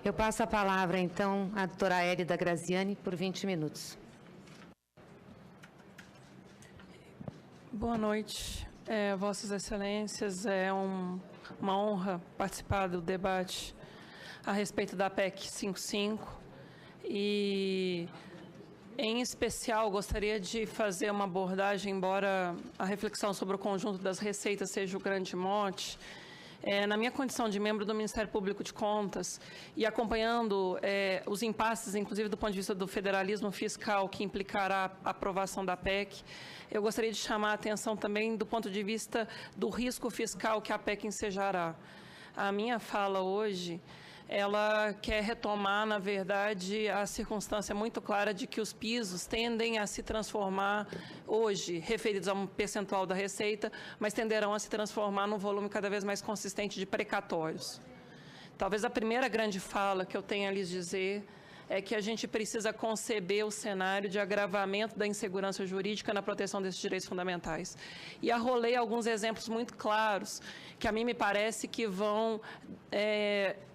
Eu passo a palavra, então, à doutora Hélida Graziani, por 20 minutos. Boa noite, Vossas Excelências. É uma honra participar do debate a respeito da PEC 55 e, em especial, gostaria de fazer uma abordagem, embora a reflexão sobre o conjunto das receitas seja o grande mote. Na minha condição de membro do Ministério Público de Contas e acompanhando os impasses, inclusive do ponto de vista do federalismo fiscal, que implicará a aprovação da PEC, eu gostaria de chamar a atenção também do ponto de vista do risco fiscal que a PEC ensejará. A minha fala hoje, ela quer retomar, na verdade, a circunstância muito clara de que os pisos tendem a se transformar hoje, referidos a um percentual da receita, mas tenderão a se transformar num volume cada vez mais consistente de precatórios. Talvez a primeira grande fala que eu tenha a lhes dizer é que a gente precisa conceber o cenário de agravamento da insegurança jurídica na proteção desses direitos fundamentais. E arrolei alguns exemplos muito claros, que a mim me parece que vão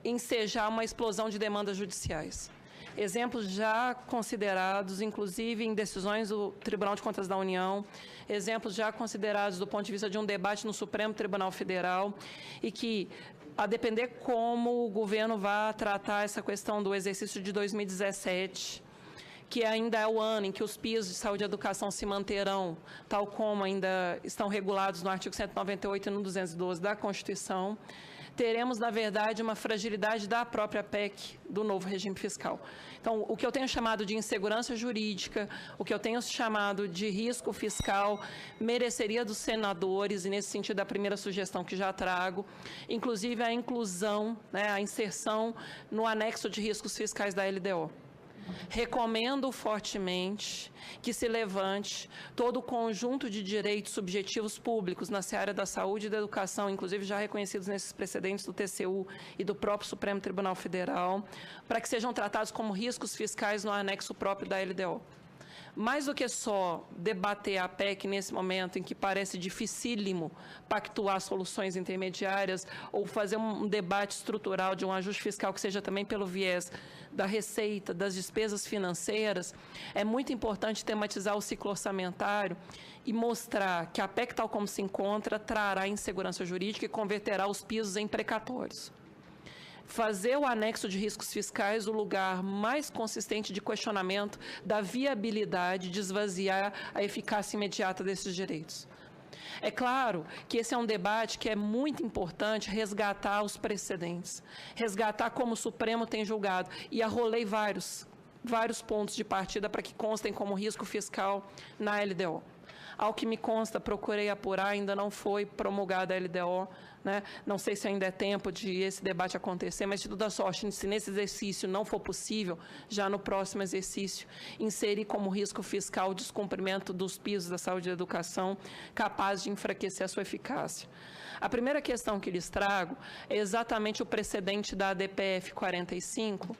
ensejar uma explosão de demandas judiciais. Exemplos já considerados, inclusive em decisões do Tribunal de Contas da União, exemplos já considerados do ponto de vista de um debate no Supremo Tribunal Federal, e que, a depender como o governo vai tratar essa questão do exercício de 2017, que ainda é o ano em que os pisos de saúde e educação se manterão, tal como ainda estão regulados no artigo 198 e no 212 da Constituição, teremos, na verdade, uma fragilidade da própria PEC do novo regime fiscal. Então, o que eu tenho chamado de insegurança jurídica, o que eu tenho chamado de risco fiscal, mereceria dos senadores, e nesse sentido a primeira sugestão que já trago, inclusive a inclusão, a inserção no anexo de riscos fiscais da LDO. Recomendo fortemente que se levante todo o conjunto de direitos subjetivos públicos na seara da saúde e da educação, inclusive já reconhecidos nesses precedentes do TCU e do próprio Supremo Tribunal Federal, para que sejam tratados como riscos fiscais no anexo próprio da LDO. Mais do que só debater a PEC nesse momento em que parece dificílimo pactuar soluções intermediárias ou fazer um debate estrutural de um ajuste fiscal que seja também pelo viés da receita, das despesas financeiras, é muito importante tematizar o ciclo orçamentário e mostrar que a PEC, tal como se encontra, trará insegurança jurídica e converterá os pisos em precatórios. Fazer o anexo de riscos fiscais o lugar mais consistente de questionamento da viabilidade de esvaziar a eficácia imediata desses direitos. É claro que esse é um debate que é muito importante resgatar os precedentes, resgatar como o Supremo tem julgado, e arrolei vários pontos de partida para que constem como risco fiscal na LDO. Ao que me consta, procurei apurar, ainda não foi promulgada a LDO, não sei se ainda é tempo de esse debate acontecer, mas de toda sorte, se nesse exercício não for possível, já no próximo exercício, inserir como risco fiscal o descumprimento dos pisos da saúde e da educação, capaz de enfraquecer a sua eficácia. A primeira questão que lhes trago é exatamente o precedente da ADPF 45,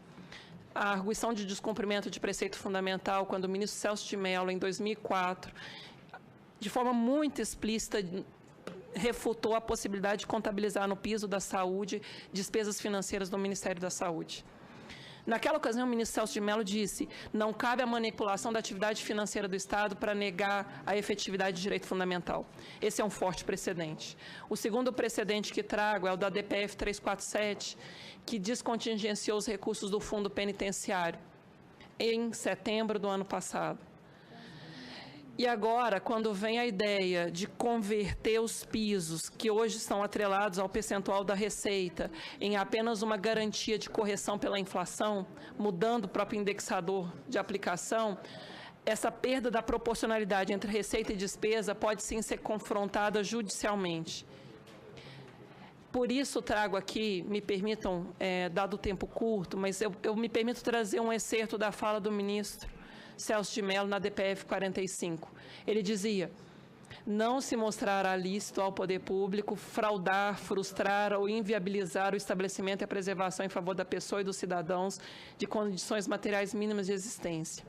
a arguição de descumprimento de preceito fundamental, quando o ministro Celso de Mello, em 2004, de forma muito explícita, refutou a possibilidade de contabilizar no piso da saúde despesas financeiras do Ministério da Saúde. Naquela ocasião, o ministro Celso de Mello disse: não cabe a manipulação da atividade financeira do Estado para negar a efetividade de direito fundamental. Esse é um forte precedente. O segundo precedente que trago é o da DPF 347, que descontingenciou os recursos do Fundo Penitenciário em setembro do ano passado. E agora, quando vem a ideia de converter os pisos, que hoje estão atrelados ao percentual da receita, em apenas uma garantia de correção pela inflação, mudando o próprio indexador de aplicação, essa perda da proporcionalidade entre receita e despesa pode sim ser confrontada judicialmente. Por isso trago aqui, me permitam, dado o tempo curto, mas eu me permito trazer um excerto da fala do ministro Celso de Mello na DPF 45. Ele dizia: não se mostrará lícito ao poder público fraudar, frustrar ou inviabilizar o estabelecimento e a preservação em favor da pessoa e dos cidadãos de condições materiais mínimas de existência.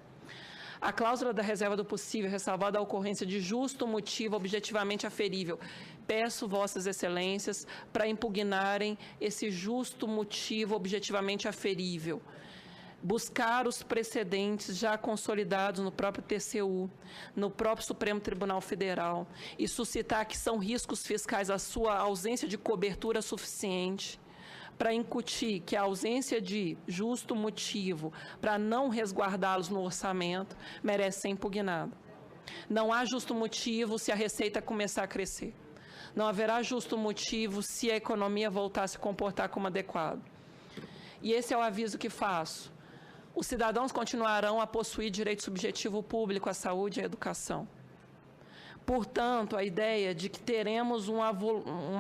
A cláusula da reserva do possível, ressalvada a ocorrência de justo motivo objetivamente aferível. Peço Vossas Excelências para impugnarem esse justo motivo objetivamente aferível. Buscar os precedentes já consolidados no próprio TCU, no próprio Supremo Tribunal Federal, e suscitar que são riscos fiscais a sua ausência de cobertura suficiente, para incutir que a ausência de justo motivo para não resguardá-los no orçamento merece ser impugnada. Não há justo motivo se a receita começar a crescer. Não haverá justo motivo se a economia voltar a se comportar como adequado. E esse é o aviso que faço. Os cidadãos continuarão a possuir direito subjetivo público à saúde e à educação. Portanto, a ideia de que teremos um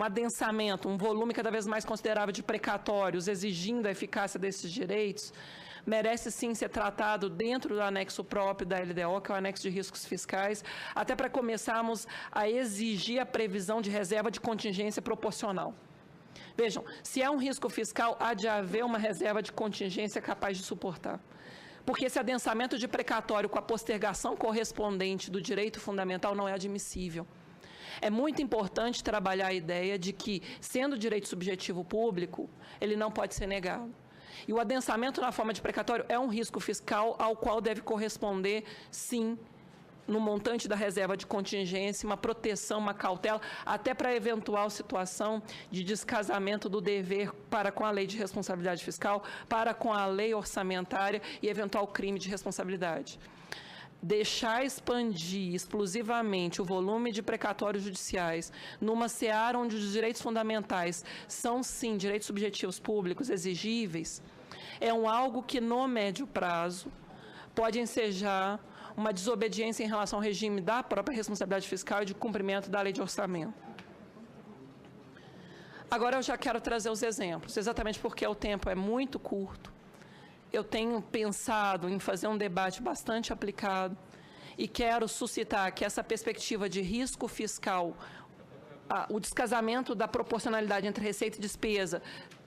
adensamento, um volume cada vez mais considerável de precatórios exigindo a eficácia desses direitos, merece sim ser tratado dentro do anexo próprio da LDO, que é o anexo de riscos fiscais, até para começarmos a exigir a previsão de reserva de contingência proporcional. Vejam, se é um risco fiscal, há de haver uma reserva de contingência capaz de suportar. Porque esse adensamento de precatório com a postergação correspondente do direito fundamental não é admissível. É muito importante trabalhar a ideia de que, sendo direito subjetivo público, ele não pode ser negado. E o adensamento na forma de precatório é um risco fiscal ao qual deve corresponder, sim, no montante da reserva de contingência, uma proteção, uma cautela, até para a eventual situação de descasamento do dever para com a lei de responsabilidade fiscal, para com a lei orçamentária e eventual crime de responsabilidade. Deixar expandir exclusivamente o volume de precatórios judiciais numa seara onde os direitos fundamentais são, sim, direitos subjetivos públicos exigíveis, é algo que, no médio prazo, pode ensejar uma desobediência em relação ao regime da própria responsabilidade fiscal e de cumprimento da lei de orçamento. Agora eu já quero trazer os exemplos, exatamente porque o tempo é muito curto. Eu tenho pensado em fazer um debate bastante aplicado e quero suscitar que essa perspectiva de risco fiscal, o descasamento da proporcionalidade entre receita e despesa,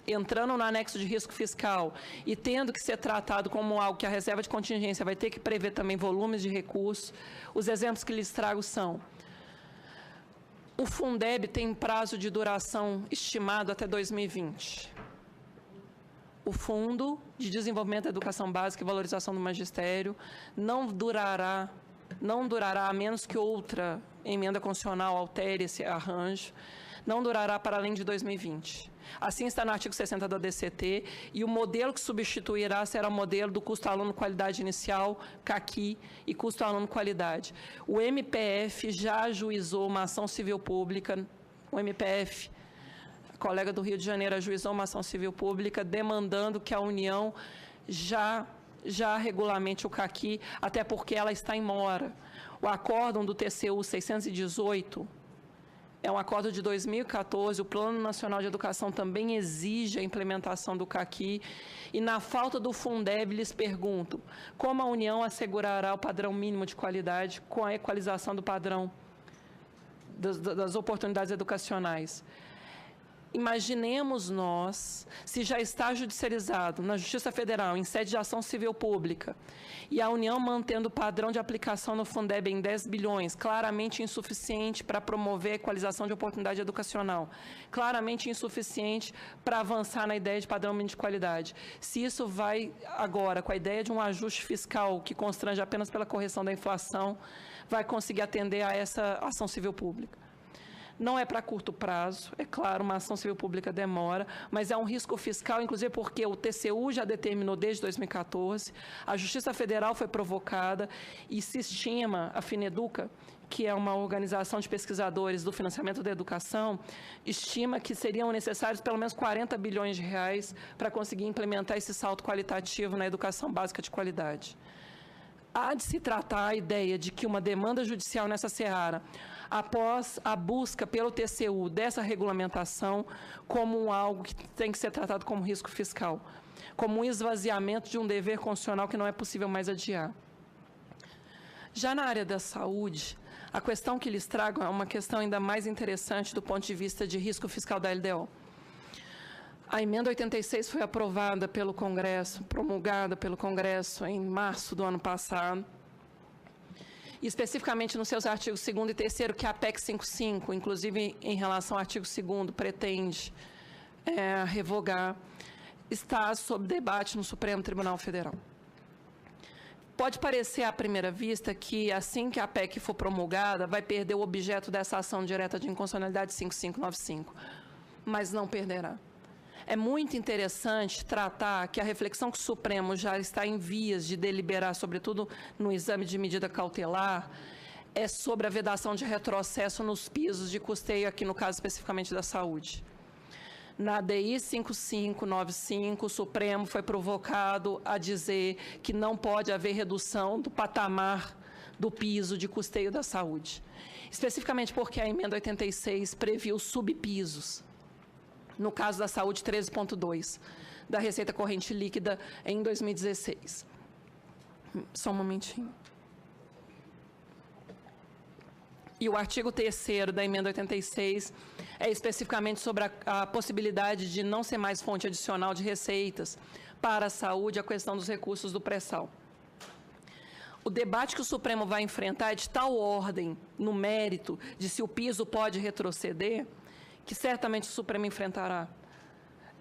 entrando no anexo de risco fiscal e tendo que ser tratado como algo que a reserva de contingência vai ter que prever também volumes de recursos. Os exemplos que lhes trago são: o Fundeb tem prazo de duração estimado até 2020. O Fundo de Desenvolvimento da Educação Básica e Valorização do Magistério não durará a menos que outra emenda constitucional altere esse arranjo, não durará para além de 2020. Assim está no artigo 60 da DCT, e o modelo que substituirá será o modelo do custo aluno qualidade inicial, CAQui, e custo aluno qualidade. O MPF já ajuizou uma ação civil pública, o MPF, a colega do Rio de Janeiro, ajuizou uma ação civil pública demandando que a União já regulamente o CAQui, até porque ela está em mora. O acórdão do TCU 618, é um acordo de 2014, o Plano Nacional de Educação também exige a implementação do CAQui, e na falta do Fundeb, lhes pergunto, como a União assegurará o padrão mínimo de qualidade com a equalização do padrão das oportunidades educacionais? Imaginemos nós, se já está judicializado na Justiça Federal, em sede de ação civil pública, e a União mantendo o padrão de aplicação no Fundeb em 10 bilhões, claramente insuficiente para promover a equalização de oportunidade educacional, claramente insuficiente para avançar na ideia de padrão mínimo de qualidade. Se isso vai agora, com a ideia de um ajuste fiscal que constrange apenas pela correção da inflação, vai conseguir atender a essa ação civil pública. Não é para curto prazo, é claro, uma ação civil pública demora, mas é um risco fiscal, inclusive porque o TCU já determinou desde 2014, a Justiça Federal foi provocada e se estima, a Fineduca, que é uma organização de pesquisadores do financiamento da educação, estima que seriam necessários pelo menos 40 bilhões de reais para conseguir implementar esse salto qualitativo na educação básica de qualidade. Há de se tratar a ideia de que uma demanda judicial nessa seara, após a busca pelo TCU dessa regulamentação, como algo que tem que ser tratado como risco fiscal, como um esvaziamento de um dever constitucional que não é possível mais adiar. Já na área da saúde, a questão que lhes trago é uma questão ainda mais interessante do ponto de vista de risco fiscal da LDO. A emenda 86 foi aprovada pelo Congresso, promulgada pelo Congresso em março do ano passado, especificamente nos seus artigos 2º e 3º, que a PEC 55, inclusive em relação ao artigo 2º, pretende revogar, está sob debate no Supremo Tribunal Federal. Pode parecer à primeira vista que, assim que a PEC for promulgada, vai perder o objeto dessa ação direta de inconstitucionalidade 5595, mas não perderá. É muito interessante tratar que a reflexão que o Supremo já está em vias de deliberar, sobretudo no exame de medida cautelar, é sobre a vedação de retrocesso nos pisos de custeio, aqui no caso especificamente da saúde. Na DI 5595, o Supremo foi provocado a dizer que não pode haver redução do patamar do piso de custeio da saúde, especificamente porque a emenda 86 previu subpisos. No caso da saúde, 13,2, da receita corrente líquida em 2016. Só um momentinho. E o artigo 3º da emenda 86 é especificamente sobre a possibilidade de não ser mais fonte adicional de receitas para a saúde a questão dos recursos do pré-sal. O debate que o Supremo vai enfrentar é de tal ordem, no mérito, de se o piso pode retroceder, que certamente o Supremo enfrentará.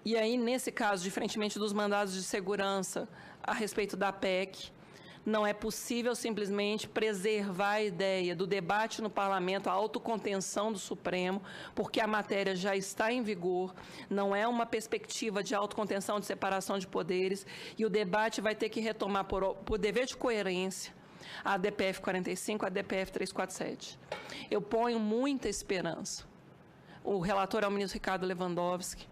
E aí, nesse caso, diferentemente dos mandados de segurança a respeito da PEC, não é possível simplesmente preservar a ideia do debate no Parlamento, a autocontenção do Supremo, porque a matéria já está em vigor, não é uma perspectiva de autocontenção, de separação de poderes, e o debate vai ter que retomar, por dever de coerência, a ADPF 45, a ADPF 347. Eu ponho muita esperança. O relator é o ministro Ricardo Lewandowski,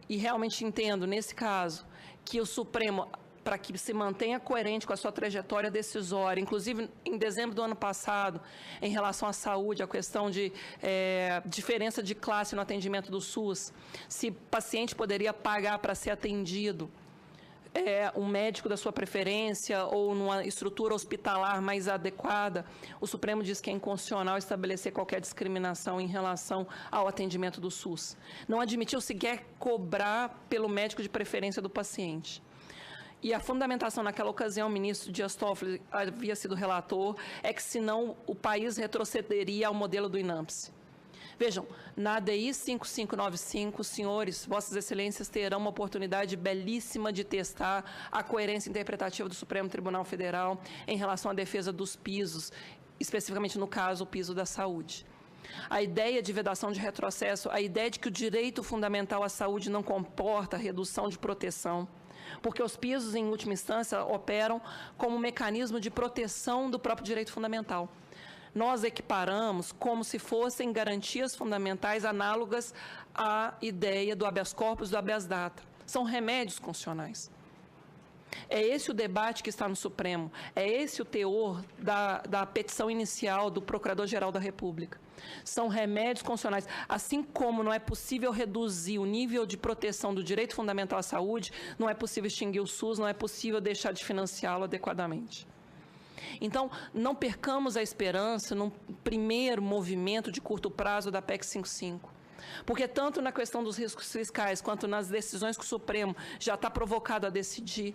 e realmente entendo, nesse caso, que o Supremo, para que se mantenha coerente com a sua trajetória decisória, inclusive em dezembro do ano passado, em relação à saúde, a questão de diferença de classe no atendimento do SUS, se paciente poderia pagar para ser atendido um médico da sua preferência ou numa estrutura hospitalar mais adequada, o Supremo diz que é inconstitucional estabelecer qualquer discriminação em relação ao atendimento do SUS. Não admitiu sequer cobrar pelo médico de preferência do paciente. E a fundamentação naquela ocasião, o ministro Dias Toffoli havia sido relator, é que senão o país retrocederia ao modelo do INAMPS. Vejam, na ADI 5595, senhores, vossas excelências terão uma oportunidade belíssima de testar a coerência interpretativa do Supremo Tribunal Federal em relação à defesa dos pisos, especificamente no caso o piso da saúde. A ideia de vedação de retrocesso, a ideia de que o direito fundamental à saúde não comporta redução de proteção, porque os pisos, em última instância, operam como um mecanismo de proteção do próprio direito fundamental. Nós equiparamos como se fossem garantias fundamentais análogas à ideia do habeas corpus e do habeas data. São remédios constitucionais. É esse o debate que está no Supremo, é esse o teor da petição inicial do Procurador-Geral da República. São remédios constitucionais. Assim como não é possível reduzir o nível de proteção do direito fundamental à saúde, não é possível extinguir o SUS, não é possível deixar de financiá-lo adequadamente. Então, não percamos a esperança num primeiro movimento de curto prazo da PEC 55. Porque tanto na questão dos riscos fiscais, quanto nas decisões que o Supremo já está provocado a decidir,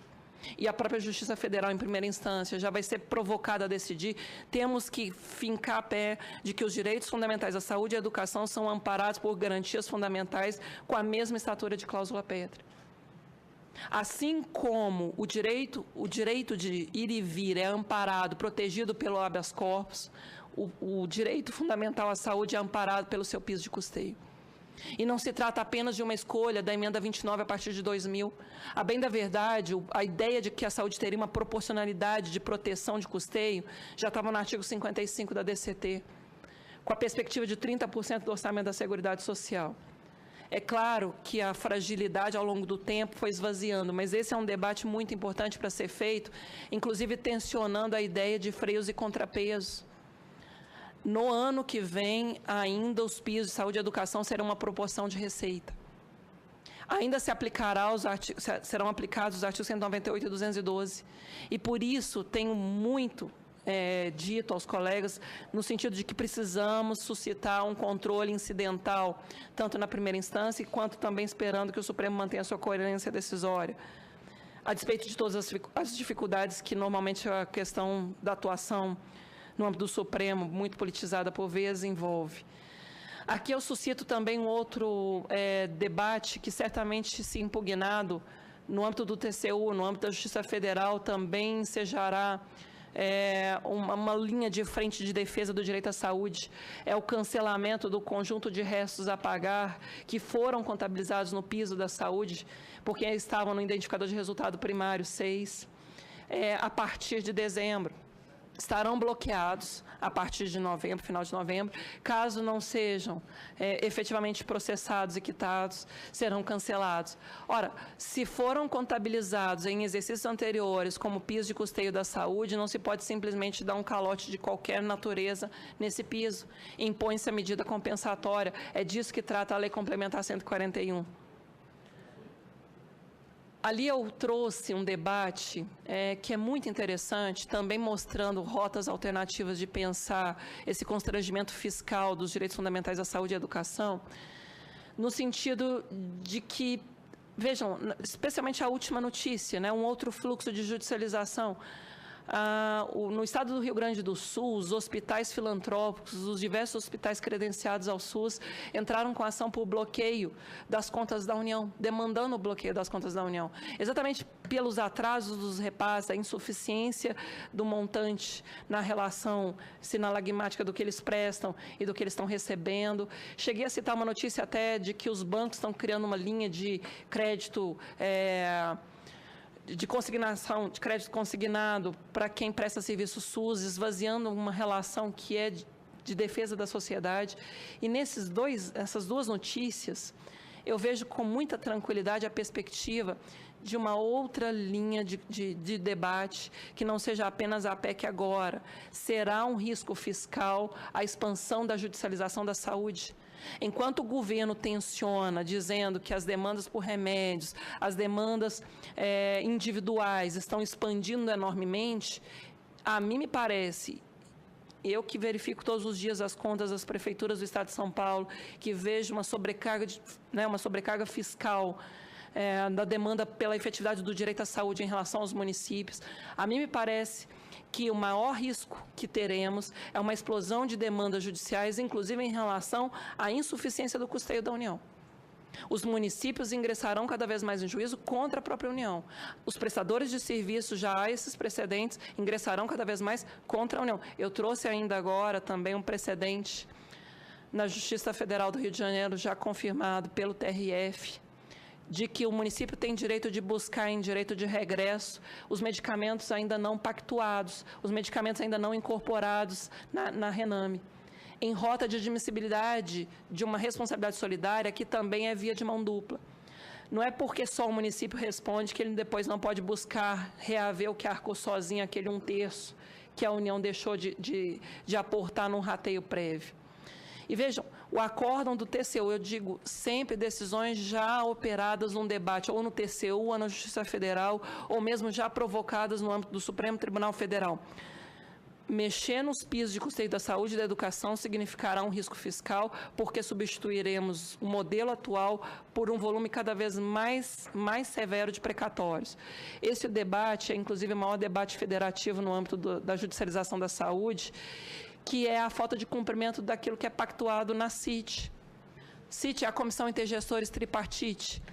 e a própria Justiça Federal, em primeira instância, já vai ser provocada a decidir, temos que fincar a pé de que os direitos fundamentais à saúde e à educação são amparados por garantias fundamentais com a mesma estatura de cláusula pétrea. Assim como o direito de ir e vir é amparado, protegido pelo habeas corpus, o direito fundamental à saúde é amparado pelo seu piso de custeio. E não se trata apenas de uma escolha da emenda 29 a partir de 2000. A bem da verdade, a ideia de que a saúde teria uma proporcionalidade de proteção de custeio já estava no artigo 55 da DCT, com a perspectiva de 30% do orçamento da Seguridade Social. É claro que a fragilidade ao longo do tempo foi esvaziando, mas esse é um debate muito importante para ser feito, inclusive tensionando a ideia de freios e contrapesos. No ano que vem, ainda os pisos de saúde e educação serão uma proporção de receita. Ainda serão aplicados os artigos 198 e 212. E por isso tenho muito dito aos colegas, no sentido de que precisamos suscitar um controle incidental, tanto na primeira instância, quanto também esperando que o Supremo mantenha a sua coerência decisória. A despeito de todas as dificuldades que normalmente a questão da atuação no âmbito do Supremo, muito politizada por vezes, envolve. Aqui eu suscito também um outro debate que certamente, se impugnado no âmbito do TCU, no âmbito da Justiça Federal, também ensejará uma linha de frente de defesa do direito à saúde, é o cancelamento do conjunto de restos a pagar que foram contabilizados no piso da saúde, porque estavam no identificador de resultado primário 6, a partir de dezembro. Estarão bloqueados a partir de novembro, final de novembro, caso não sejam efetivamente processados e quitados, serão cancelados. Ora, se foram contabilizados em exercícios anteriores como piso de custeio da saúde, não se pode simplesmente dar um calote de qualquer natureza nesse piso. Impõe-se a medida compensatória, é disso que trata a Lei Complementar 141. Ali eu trouxe um debate que é muito interessante, também mostrando rotas alternativas de pensar esse constrangimento fiscal dos direitos fundamentais à saúde e à educação, no sentido de que, vejam, especialmente a última notícia, um outro fluxo de judicialização. No estado do Rio Grande do Sul, os hospitais filantrópicos, os diversos hospitais credenciados ao SUS, entraram com ação por bloqueio das contas da União, demandando o bloqueio das contas da União. Exatamente pelos atrasos dos repasses, a insuficiência do montante na relação sinalagmática do que eles prestam e do que eles estão recebendo. Cheguei a citar uma notícia até de que os bancos estão criando uma linha de crédito de consignação, de crédito consignado para quem presta serviço SUS, esvaziando uma relação que é de defesa da sociedade. E essas duas notícias, eu vejo com muita tranquilidade a perspectiva de uma outra linha de debate, que não seja apenas a PEC agora. Será um risco fiscal a expansão da judicialização da saúde? Enquanto o governo tensiona, dizendo que as demandas por remédios, as demandas individuais estão expandindo enormemente, a mim me parece, eu que verifico todos os dias as contas das prefeituras do Estado de São Paulo, que vejo uma sobrecarga fiscal da demanda pela efetividade do direito à saúde em relação aos municípios, a mim me parece que o maior risco que teremos é uma explosão de demandas judiciais, inclusive em relação à insuficiência do custeio da União. Os municípios ingressarão cada vez mais em juízo contra a própria União. Os prestadores de serviço, já há esses precedentes, ingressarão cada vez mais contra a União. Eu trouxe ainda agora também um precedente na Justiça Federal do Rio de Janeiro, já confirmado pelo TRF, de que o município tem direito de buscar em direito de regresso os medicamentos ainda não pactuados, os medicamentos ainda não incorporados na RENAME, em rota de admissibilidade de uma responsabilidade solidária que também é via de mão dupla. Não é porque só o município responde que ele depois não pode buscar reaver o que arcou sozinho, aquele 1/3 que a União deixou de aportar num rateio prévio. E vejam, o acórdão do TCU, eu digo sempre decisões já operadas num debate, ou no TCU, ou na Justiça Federal, ou mesmo já provocadas no âmbito do Supremo Tribunal Federal. Mexer nos pisos de custeio da saúde e da educação significará um risco fiscal, porque substituiremos o modelo atual por um volume cada vez mais severo de precatórios. Esse debate é, inclusive, o maior debate federativo no âmbito da judicialização da saúde, que é a falta de cumprimento daquilo que é pactuado na CIT. CIT é a Comissão Intergestores Tripartite,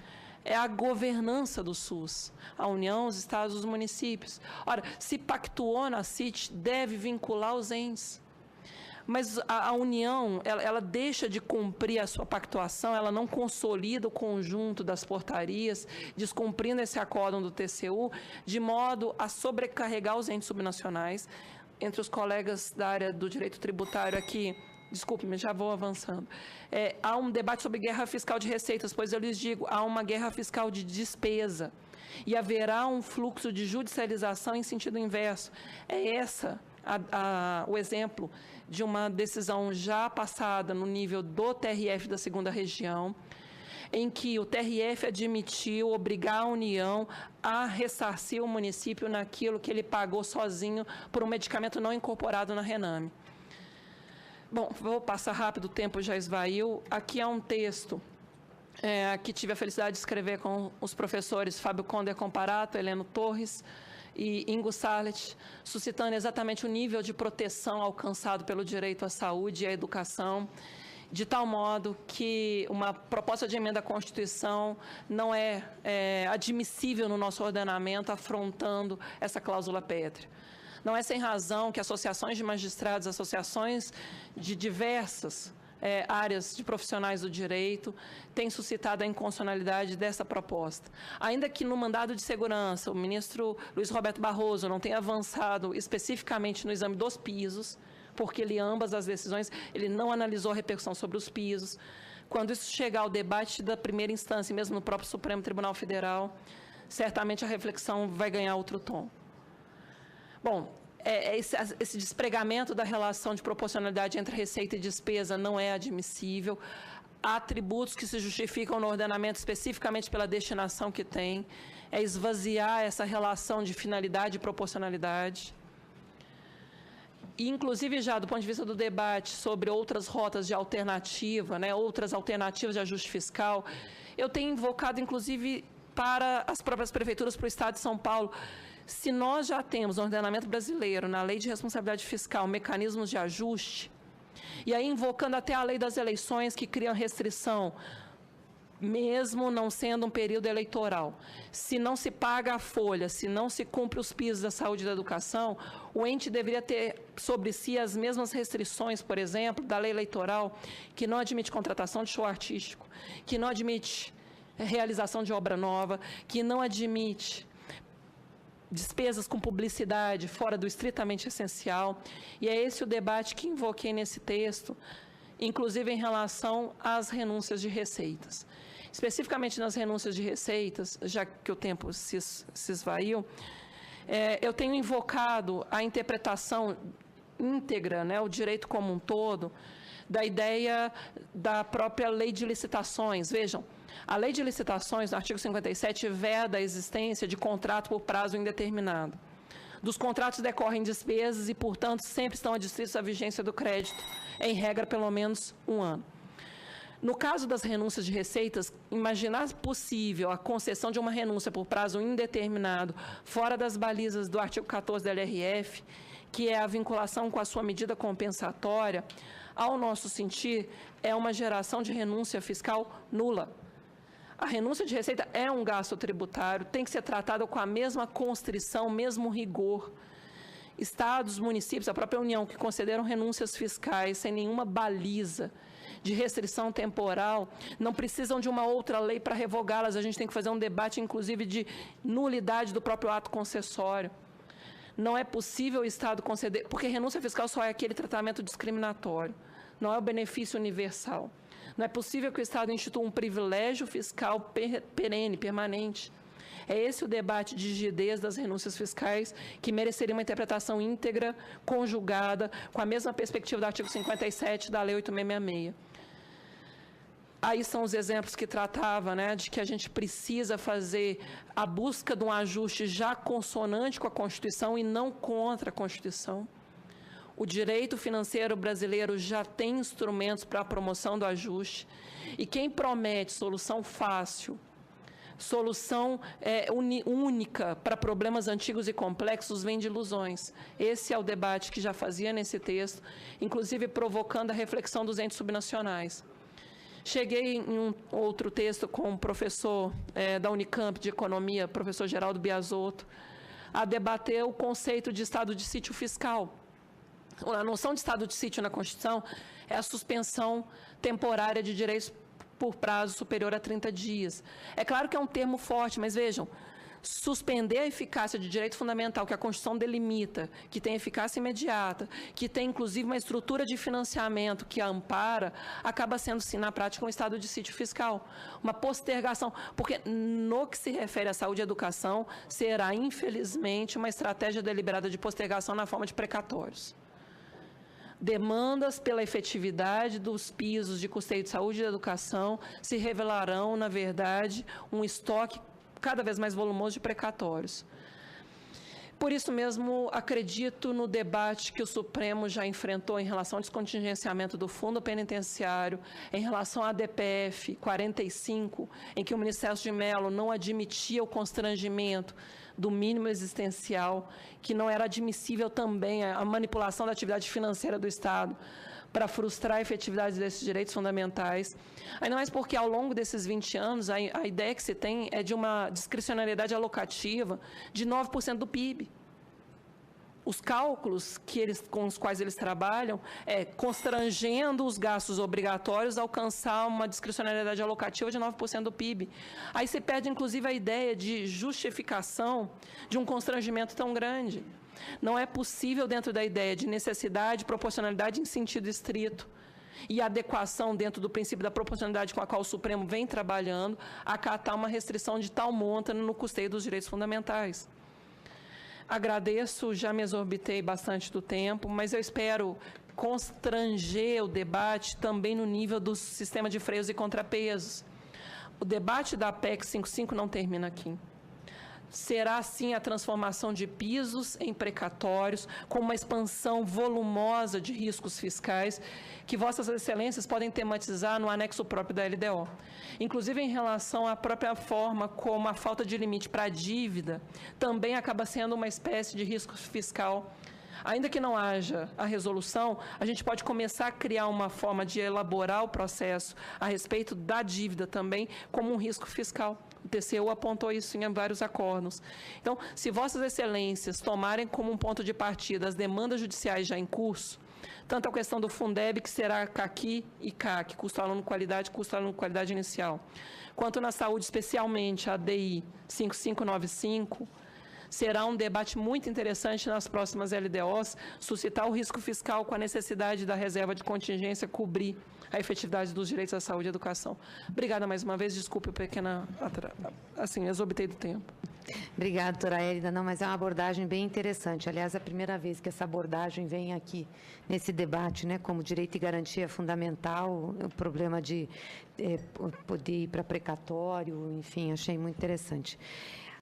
é a governança do SUS, a União, os estados, os municípios. Ora, se pactuou na CIT, deve vincular os entes. Mas a União, ela deixa de cumprir a sua pactuação, ela não consolida o conjunto das portarias, descumprindo esse acórdão do TCU, de modo a sobrecarregar os entes subnacionais. Entre os colegas da área do direito tributário aqui, desculpe-me, já vou avançando. Há um debate sobre guerra fiscal de receitas, pois eu lhes digo, há uma guerra fiscal de despesa. E haverá um fluxo de judicialização em sentido inverso. É o exemplo de uma decisão já passada no nível do TRF da 2ª Região, em que o TRF admitiu obrigar a União a ressarcir o município naquilo que ele pagou sozinho por um medicamento não incorporado na RENAME. Bom, vou passar rápido, o tempo já esvaiu. Aqui há um texto que tive a felicidade de escrever com os professores Fábio Conder Comparato, Heleno Torres, e Ingo Sarlet, suscitando exatamente o nível de proteção alcançado pelo direito à saúde e à educação, de tal modo que uma proposta de emenda à Constituição não é admissível no nosso ordenamento, afrontando essa cláusula pétrea. Não é sem razão que associações de magistrados, associações de diversas áreas de profissionais do direito têm suscitado a inconstitucionalidade dessa proposta. Ainda que no mandado de segurança o ministro Luiz Roberto Barroso não tenha avançado especificamente no exame dos pisos, porque ambas as decisões, ele não analisou a repercussão sobre os pisos. Quando isso chegar ao debate da primeira instância, mesmo no próprio Supremo Tribunal Federal, certamente a reflexão vai ganhar outro tom. Bom, esse despregamento da relação de proporcionalidade entre receita e despesa não é admissível. Há tributos que se justificam no ordenamento especificamente pela destinação que tem. É esvaziar essa relação de finalidade e proporcionalidade. E, inclusive, já do ponto de vista do debate sobre outras rotas de alternativa, outras alternativas de ajuste fiscal, eu tenho invocado, inclusive, para as próprias prefeituras, para o Estado de São Paulo. Se nós já temos no ordenamento brasileiro, na Lei de Responsabilidade Fiscal, mecanismos de ajuste, e aí invocando até a Lei das Eleições, que cria restrição, mesmo não sendo um período eleitoral, se não se paga a folha, se não se cumpre os pisos da saúde e da educação, o ente deveria ter sobre si as mesmas restrições, por exemplo, da lei eleitoral, que não admite contratação de show artístico, que não admite realização de obra nova, que não admite despesas com publicidade fora do estritamente essencial. E é esse o debate que invoquei nesse texto, inclusive em relação às renúncias de receitas. Especificamente nas renúncias de receitas, já que o tempo se esvaiu, eu tenho invocado a interpretação íntegra, o direito como um todo, da ideia da própria lei de licitações. Vejam, a lei de licitações, no artigo 57, veda a existência de contrato por prazo indeterminado. Dos contratos decorrem despesas e, portanto, sempre estão adstritos à vigência do crédito, em regra, pelo menos 1 ano. No caso das renúncias de receitas, imaginar possível a concessão de uma renúncia por prazo indeterminado, fora das balizas do artigo 14 da LRF, que é a vinculação com a sua medida compensatória, ao nosso sentir, é uma geração de renúncia fiscal nula. A renúncia de receita é um gasto tributário, tem que ser tratada com a mesma constrição, mesmo rigor. Estados, municípios, a própria União, que concederam renúncias fiscais sem nenhuma baliza de restrição temporal, não precisam de uma outra lei para revogá-las. A gente tem que fazer um debate, inclusive, de nulidade do próprio ato concessório. Não é possível o Estado conceder, porque renúncia fiscal só é aquele tratamento discriminatório, não é o benefício universal. Não é possível que o Estado institua um privilégio fiscal perene, permanente. É esse o debate de rigidez das renúncias fiscais, que mereceria uma interpretação íntegra, conjugada, com a mesma perspectiva do artigo 57 da Lei 8666. Aí são os exemplos que tratava, de que a gente precisa fazer a busca de um ajuste já consonante com a Constituição e não contra a Constituição. O direito financeiro brasileiro já tem instrumentos para a promoção do ajuste, e quem promete solução fácil, solução única para problemas antigos e complexos, vem de ilusões. Esse é o debate que já fazia nesse texto, inclusive provocando a reflexão dos entes subnacionais. Cheguei em um outro texto com um professor da Unicamp de Economia, professor Geraldo Biasotto, a debater o conceito de estado de sítio fiscal. A noção de estado de sítio na Constituição é a suspensão temporária de direitos por prazo superior a 30 dias. É claro que é um termo forte, mas vejam, suspender a eficácia de direito fundamental que a Constituição delimita, que tem eficácia imediata, que tem inclusive uma estrutura de financiamento que a ampara, acaba sendo, sim, na prática, um estado de sítio fiscal, uma postergação, porque no que se refere à saúde e educação, será, infelizmente, uma estratégia deliberada de postergação na forma de precatórios. Demandas pela efetividade dos pisos de custeio de saúde e de educação se revelarão, na verdade, um estoque cada vez mais volumoso de precatórios. Por isso mesmo, acredito no debate que o Supremo já enfrentou em relação ao descontingenciamento do fundo penitenciário, em relação à DPF 45, em que o ministro Celso de Mello não admitia o constrangimento do mínimo existencial, que não era admissível também a manipulação da atividade financeira do Estado para frustrar a efetividade desses direitos fundamentais. Ainda mais porque, ao longo desses 20 anos, a ideia que se tem é de uma discricionariedade alocativa de 9% do PIB. Os cálculos com os quais eles trabalham constrangendo os gastos obrigatórios a alcançar uma discricionariedade alocativa de 9% do PIB. Aí se perde, inclusive, a ideia de justificação de um constrangimento tão grande. Não é possível, dentro da ideia de necessidade, proporcionalidade em sentido estrito e adequação dentro do princípio da proporcionalidade com a qual o Supremo vem trabalhando, acatar uma restrição de tal monta no custeio dos direitos fundamentais. Agradeço, já me exorbitei bastante do tempo, mas eu espero constranger o debate também no nível do sistema de freios e contrapesos. O debate da PEC 55 não termina aqui. Será, sim, a transformação de pisos em precatórios, com uma expansão volumosa de riscos fiscais, que Vossas Excelências podem tematizar no anexo próprio da LDO. Inclusive, em relação à própria forma como a falta de limite para a dívida também acaba sendo uma espécie de risco fiscal. Ainda que não haja a resolução, a gente pode começar a criar uma forma de elaborar o processo a respeito da dívida também como um risco fiscal. O TCU apontou isso em vários acordos. Então, se Vossas Excelências tomarem como um ponto de partida as demandas judiciais já em curso, tanto a questão do Fundeb, que será CAQI e CAC, custo aluno qualidade inicial, quanto na saúde, especialmente a DI 5595, será um debate muito interessante nas próximas LDOs, suscitar o risco fiscal com a necessidade da reserva de contingência cobrir a efetividade dos direitos à saúde e educação. Obrigada mais uma vez, desculpe o pequeno exorbitei do tempo. Obrigada, doutora Hélida. Não, mas é uma abordagem bem interessante. Aliás, é a primeira vez que essa abordagem vem aqui nesse debate, né, como direito e garantia fundamental, o problema de poder ir para precatório, enfim, achei muito interessante.